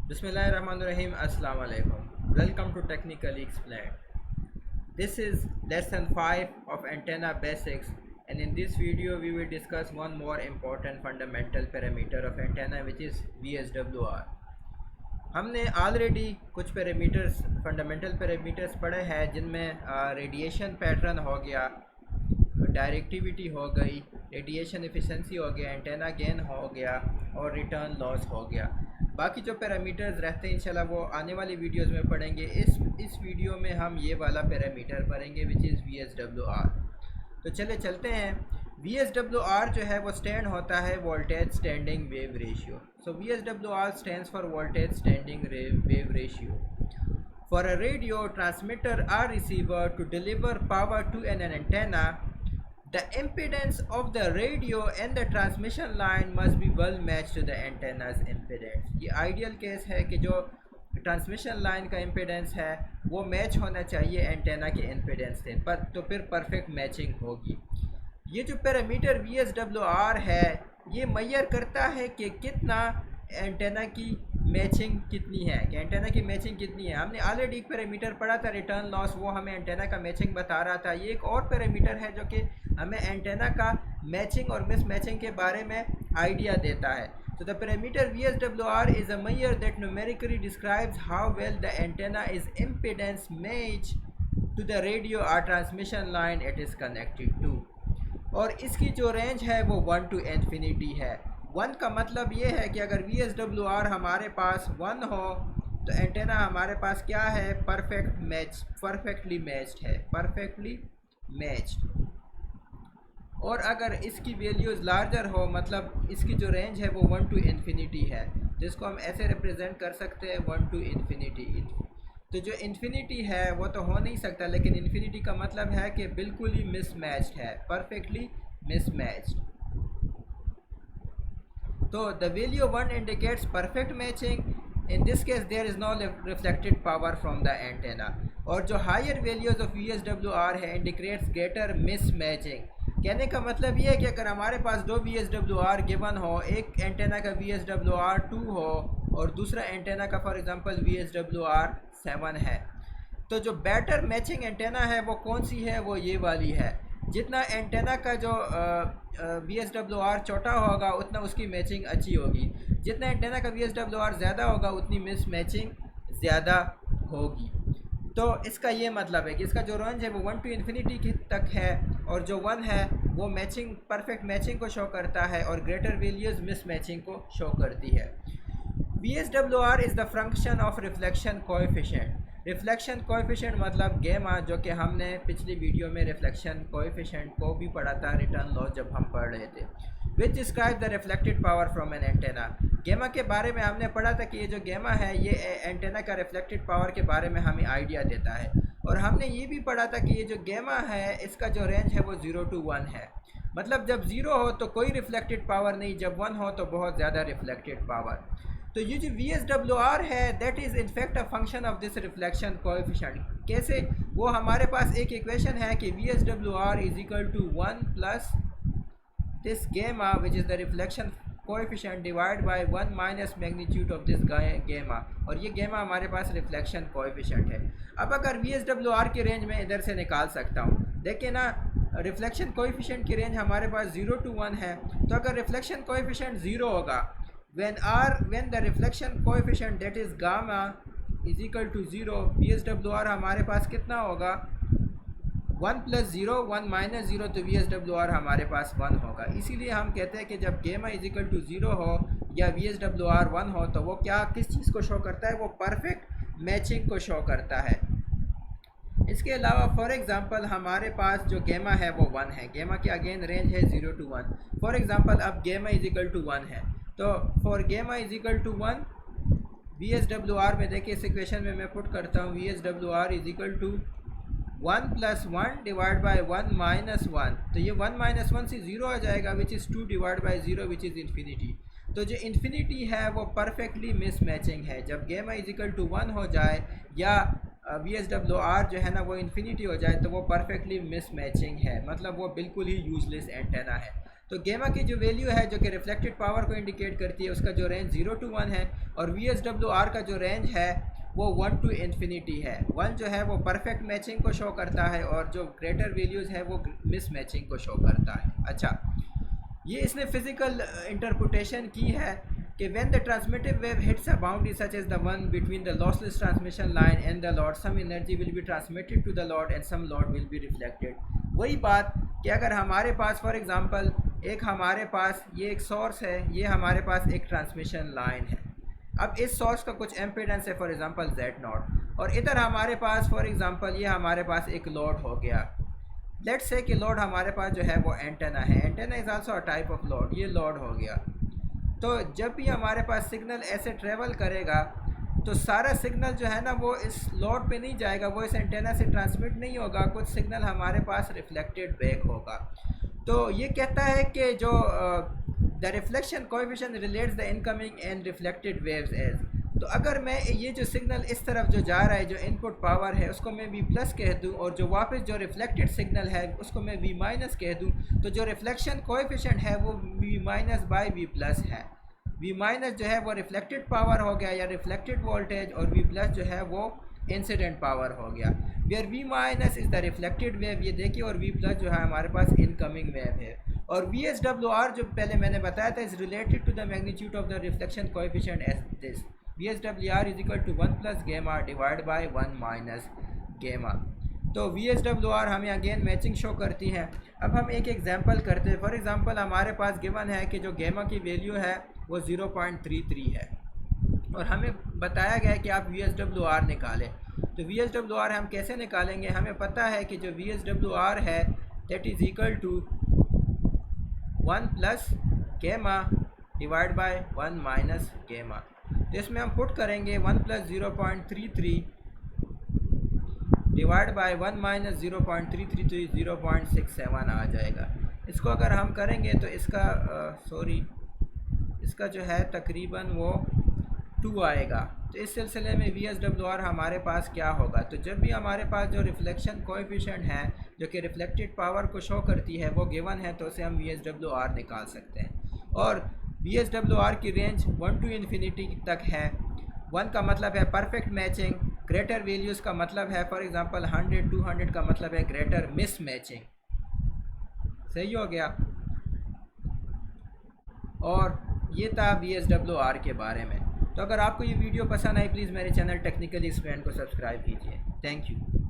Bismillahirrahmanirrahim. Assalamu alaikum. Welcome to Technically Explained. This is lesson 5 of antenna basics, and in this video we will discuss one more important fundamental parameter of antenna, which is VSWR. हमने already कुछ parameters fundamental parameters पढ़े हैं जिनमें radiation pattern हो गया, directivity हो गई, radiation efficiency हो गया, एंटेना गेन हो गया और रिटर्न लॉस हो गया। बाकी जो पैरामीटर्स रहते हैं इंशाल्लाह वो आने वाली वीडियोस में पढ़ेंगे। इस वीडियो में हम ये वाला पैरामीटर पढ़ेंगे विच इज़ VSWR। तो चलते हैं। VSWR जो है वो स्टैंड होता है voltage standing wave ratio. So VSWR stands for voltage standing wave ratio. For a radio transmitter or receiver to deliver power to an antenna, the impedance of the radio and the transmission line must be well matched to the antenna's impedance. ये ideal case है कि जो transmission line का impedance है वो match होना चाहिए antenna के इम्पिडेंस से, पर तो फिर परफेक्ट मैचिंग होगी। ये जो पैरामीटर VSWR है ये मेजर करता है कि कितना एंटेना की मैचिंग कितनी है, कि एंटेना की मैचिंग कितनी है। हमने ऑलरेडी एक पैरामीटर पढ़ा था रिटर्न लॉस, वो हमें एंटेना का मैचिंग बता रहा था। ये एक और पैरामीटर है जो कि हमें एंटेना का मैचिंग और मिस मैचिंग के बारे में आइडिया देता है। So the parameter VSWR is a measure that numerically describes how well the antenna is impedance matched to the radio or transmission line it is connected to. और इसकी जो range है वो 1 to infinity है। 1 का मतलब ये है कि अगर VSWR हमारे पास 1 हो तो एंटेना हमारे पास क्या है, परफेक्टली मैच्ड है, परफेक्टली मैच्ड। और अगर इसकी वैल्यूज़ लार्जर हो, मतलब इसकी जो रेंज है वो 1 to infinity है, जिसको हम ऐसे रिप्रेजेंट कर सकते हैं 1 to infinity। तो जो इन्फिनिटी है वो तो हो नहीं सकता, लेकिन इन्फिनिटी का मतलब है कि बिल्कुल ही मिसमैच्ड है, परफेक्टली मिसमैच्ड। तो the value 1 indicates perfect matching. In this case there is no reflected power from the antenna. और जो हायर वैल्यूज़ ऑफ VSWR है इंडिकेट्स ग्रेटर मिसमैचिंग। कहने का मतलब ये है कि अगर हमारे पास दो VSWR गिवन हो, एक एंटेना का VSWR 2 हो और दूसरा एंटेना का फॉर एग्जांपल VSWR 7 है, तो जो बेटर मैचिंग एंटेना है वो कौन सी है, वो ये वाली है। जितना एंटेना का जो VSWR छोटा होगा उतना उसकी मैचिंग अच्छी होगी, जितना एंटेना का VSWR ज़्यादा होगा उतनी मिस मैचिंग ज़्यादा होगी। तो इसका ये मतलब है कि इसका जो रेंज है वो 1 to infinity की तक है, और जो 1 है वो मैचिंग, परफेक्ट मैचिंग को शो करता है, और ग्रेटर वैल्यूज़ मिस मैचिंग को शो करती है। VSWR is the function of reflection coefficient. Reflection coefficient मतलब गेमा, जो कि हमने पिछली वीडियो में रिफ्लेक्शन कोएफिशिएंट को भी पढ़ा था रिटर्न लॉस जब हम पढ़ रहे थे। Which describe the reflected power from an antenna. Gamma के बारे में हमने पढ़ा था कि ये जो गेमा है ये एंटेना का रिफ्लेक्टेड पावर के बारे में हमें आइडिया देता है। और हमने ये भी पढ़ा था कि ये जो गेमा है इसका जो रेंज है वो 0 to 1 है, मतलब जब 0 हो तो कोई रिफ्लेक्टेड पावर नहीं, जब 1 हो तो बहुत ज़्यादा रिफ्लेक्टेड पावर। तो ये जो VSWR है that is in fact a function of this reflection coefficient. कैसे, वो हमारे पास एक इक्वेशन है कि VSWR is equal to 1 plus this gamma which is the reflection coefficient divide by 1 minus magnitude of this gamma, और ये गेमा हमारे पास रिफ्लेक्शन कोएफिशिएंट है। अब अगर VSWR की रेंज में इधर से निकाल सकता हूँ, देखिए ना, रिफ्लेक्शन कोएफिशिएंट की रेंज हमारे पास 0 to 1 है। तो अगर रिफ्लेक्शन कोएफिशिएंट 0 होगा, when the reflection coefficient that is gamma is equal to 0, VSWR हमारे पास कितना होगा, 1 plus 0 1 minus 0, तो VSWR हमारे पास 1 होगा। इसीलिए हम कहते हैं कि जब गेमा इज इक्वल टू 0 हो या VSWR 1 हो तो वो क्या, किस चीज़ को शो करता है, वो परफेक्ट मैचिंग को शो करता है। इसके अलावा फॉर एग्ज़ाम्पल हमारे पास जो गेमा है वो 1 है, गेमा की अगेन रेंज है 0 to 1। फॉर एग्ज़ाम्पल अब गेमा इज इक्वल टू 1 है, तो फॉर गेमा इज इक्वल टू 1 VSWR में देखिए इस इक्वेशन में मैं पुट करता हूँ VSWR is equal to 1 plus 1 divide by 1 minus 1, तो ये 1 माइनस 1 से 0 आ जाएगा which is 2 divide by 0 which is infinity. तो जो इन्फिनिटी है वो परफेक्टली मिस मैचिंग है। जब गेमा इज इक्वल टू 1 हो जाए या VSWR जो है ना वो इन्फिनिटी हो जाए तो वो परफेक्टली मिस मैचिंग है, मतलब वो बिल्कुल ही यूजलेस एंटेना है। तो गेमा की जो वैल्यू है जो कि रिफ्लेक्टेड पावर को इंडिकेट करती है, उसका जो रेंज 0 to 1 है, और VSWR का जो रेंज है वो 1 to infinity है। 1 जो है वो परफेक्ट मैचिंग को शो करता है और जो ग्रेटर वैल्यूज़ है वो मिस मैचिंग को शो करता है। अच्छा, ये इसने फिजिकल इंटरप्रिटेशन की है कि when the transmitted wave hits a boundary such as the one between the lossless transmission line and the load, some energy will be transmitted to the load and some load will be reflected। वही बात कि अगर हमारे पास for example हमारे पास ये एक source है, ये हमारे पास एक ट्रांसमिशन लाइन है। अब इस सोर्स का कुछ एम्पीडेंस है फॉर एग्ज़ाम्पल Z0, और इधर हमारे पास फॉर एग्ज़ाम्पल ये हमारे पास एक लोड हो गया। लेट्स से कि लोड हमारे पास जो है वो एंटेना है। Antenna is also a type of load. ये लोड हो गया। तो जब भी हमारे पास सिग्नल ऐसे ट्रेवल करेगा तो सारा सिग्नल जो है ना वो इस लोड पे नहीं जाएगा, वो इस एंटेना से ट्रांसमिट नहीं होगा, कुछ सिग्नल हमारे पास रिफ्लेक्टेड बैक होगा। तो ये कहता है कि जो the reflection coefficient relates the incoming and reflected waves as. तो अगर मैं ये जो सिग्नल इस तरफ जो जा रहा है, जो इनपुट पावर है, उसको मैं V+ कह दूं, और जो वापस जो रिफ्लेक्टेड सिग्नल है उसको मैं V- कह दूं, तो जो रिफ्लेक्शन कोएफिशिएंट है वो V-V+ है। V- जो है वो रिफ्लेक्टेड पावर हो गया या रिफ्लेक्टेड वोल्टेज, और V+ जो है वो इंसिडेंट पावर हो गया। Where V- is the reflected wave, ये देखिए, और V+ जो है हमारे पास इनकमिंग वेव है। और VSWR जो पहले मैंने बताया था is related to the magnitude of the reflection coefficient as this. VSWR is equal to 1 + गेमा डिवाइड बाई 1 - गेमा। तो VSWR हमें अगेन मैचिंग शो करती है। अब हम एक एग्जांपल करते हैं। फॉर एग्जांपल हमारे पास गिवन है कि जो गेमा की वैल्यू है वो 0.33 है, और हमें बताया गया है कि आप VSWR निकालें। तो VSWR हम कैसे निकालेंगे? हमें पता है कि जो VSWR है दैट इज़ इक्वल टू 1 + गेमा डिवाइड बाय 1 - गेमा। तो इसमें हम पुट करेंगे 1 + 0.33 डिवाइड बाय 1 - 0.33, तो 0.67 आ जाएगा। इसको अगर हम करेंगे तो इसका जो है तकरीबन वो 2 आएगा। तो इस सिलसिले में VSWR हमारे पास क्या होगा? तो जब भी हमारे पास जो रिफ्लेक्शन कोएफिशिएंट है जो कि रिफ्लेक्टेड पावर को शो करती है वो गिवन है, तो उसे हम VSWR निकाल सकते हैं। और VSWR की रेंज 1 to infinity तक है। 1 का मतलब है परफेक्ट मैचिंग, ग्रेटर वैल्यूज़ का मतलब है फॉर एग्जांपल 100, 200 का मतलब है ग्रेटर मिस मैचिंग। सही हो गया। और ये था VSWR के बारे में। तो अगर आपको ये वीडियो पसंद आई, प्लीज़ मेरे चैनल टेक्निकली एक्सप्लेन को सब्सक्राइब कीजिए। Thank you.